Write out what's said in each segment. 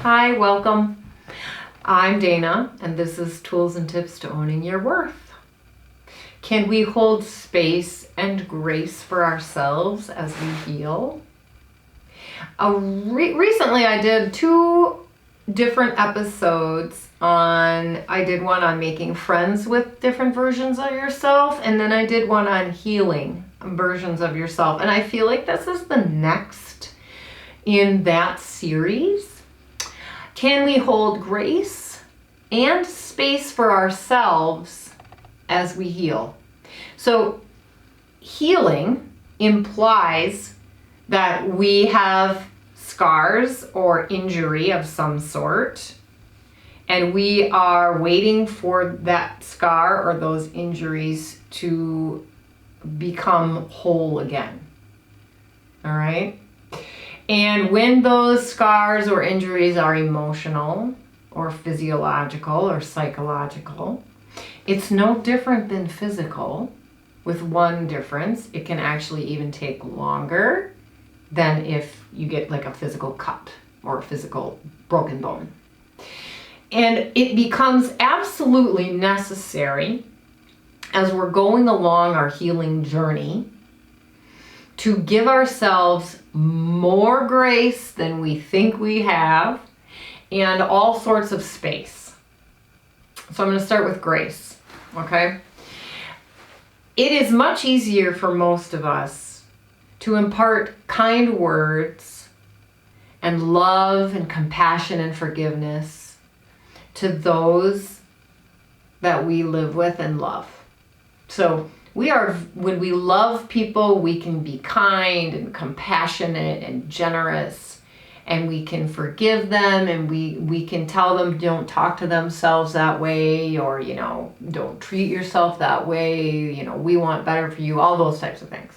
Hi, welcome. I'm Dana, and this is Tools and Tips to Owning Your Worth. Can we hold space and grace for ourselves as we heal? Recently, I did two different episodes I did one on making friends with different versions of yourself, and then I did one on healing versions of yourself. And I feel like this is the next in that series. Can we hold grace and space for ourselves as we heal? So healing implies that we have scars or injury of some sort, and we are waiting for that scar or those injuries to become whole again. All right? And when those scars or injuries are emotional or physiological or psychological, it's no different than physical, with one difference. It can actually even take longer than if you get like a physical cut or a physical broken bone. And it becomes absolutely necessary as we're going along our healing journey to give ourselves more grace than we think we have and all sorts of space. So I'm going to start with grace, okay? It is much easier for most of us to impart kind words and love and compassion and forgiveness to those that we live with and love. So when we love people, we can be kind and compassionate and generous, and we can forgive them, and we can tell them don't talk to themselves that way, or, don't treat yourself that way, we want better for you, all those types of things.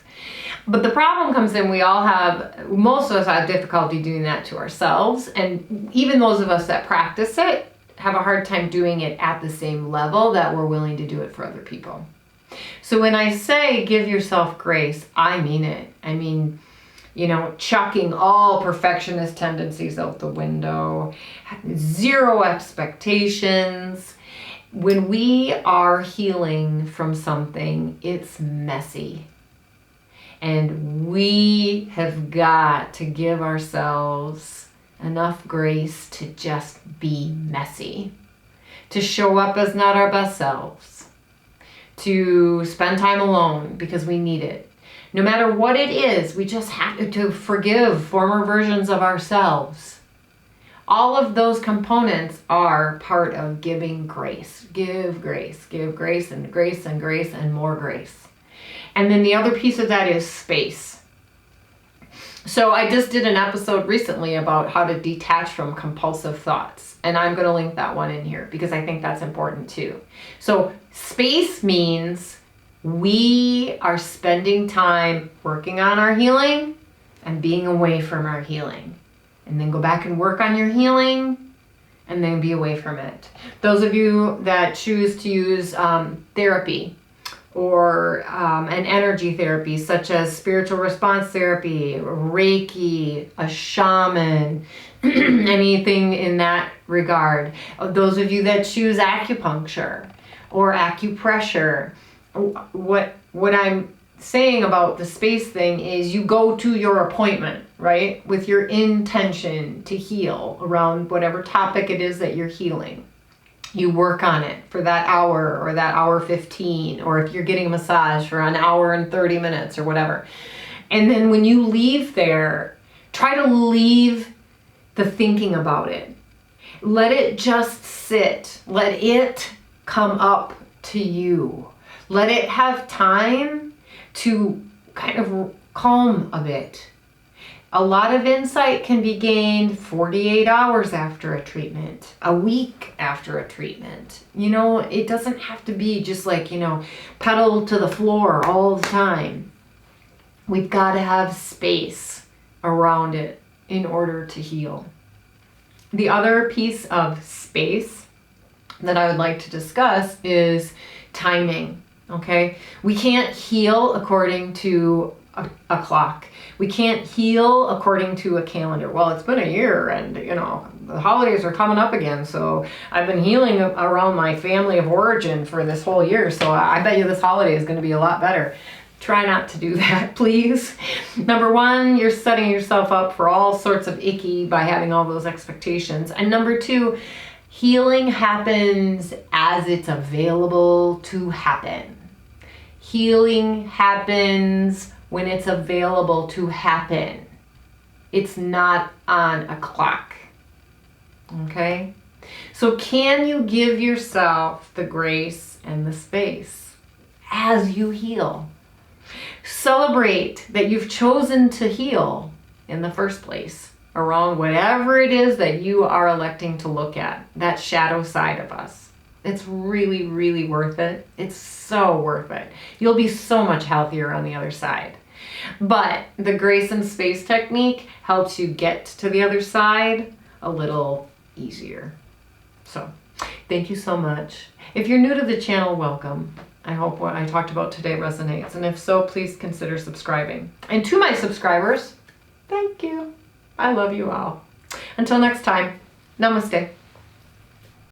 But the problem comes in, most of us have difficulty doing that to ourselves, and even those of us that practice it have a hard time doing it at the same level that we're willing to do it for other people. So when I say give yourself grace, I mean it. I mean, chucking all perfectionist tendencies out the window, zero expectations. When we are healing from something, it's messy. And we have got to give ourselves enough grace to just be messy, to show up as not our best selves, to spend time alone because we need it. No matter what it is, we just have to forgive former versions of ourselves. All of those components are part of giving grace. Give grace and grace and grace and more grace. And then the other piece of that is space. So I just did an episode recently about how to detach from compulsive thoughts. And I'm going to link that one in here because I think that's important too. So space means we are spending time working on our healing and being away from our healing. And then go back and work on your healing and then be away from it. Those of you that choose to use therapy, or an energy therapy such as spiritual response therapy, Reiki, a shaman, anything in that regard. Those of you that choose acupuncture or acupressure, what I'm saying about the space thing is you go to your appointment, right, with your intention to heal around whatever topic it is that you're healing. You work on it for that hour or that hour 15, or if you're getting a massage for an hour and 30 minutes or whatever. And then when you leave there, try to leave the thinking about it. Let it just sit. Let it come up to you. Let it have time to kind of calm a bit. A lot of insight can be gained 48 hours after a treatment, a week after a treatment. It doesn't have to be just like, pedal to the floor all the time. We've got to have space around it in order to heal. The other piece of space that I would like to discuss is timing, okay? We can't heal according to a clock. We can't heal according to a calendar. Well, it's been a year and, you know, the holidays are coming up again. So I've been healing around my family of origin for this whole year. So I bet you this holiday is going to be a lot better. Try not to do that, please. Number one, you're setting yourself up for all sorts of icky by having all those expectations. And number two, healing happens as it's available to happen. Healing happens when it's available to happen. It's not on a clock. Okay? So can you give yourself the grace and the space as you heal? Celebrate that you've chosen to heal in the first place around whatever it is that you are electing to look at, that shadow side of us. It's really, really worth it. It's so worth it. You'll be so much healthier on the other side. But the grace and space technique helps you get to the other side a little easier. So, thank you so much. If you're new to the channel, welcome. I hope what I talked about today resonates. And if so, please consider subscribing. And to my subscribers, thank you. I love you all. Until next time, namaste.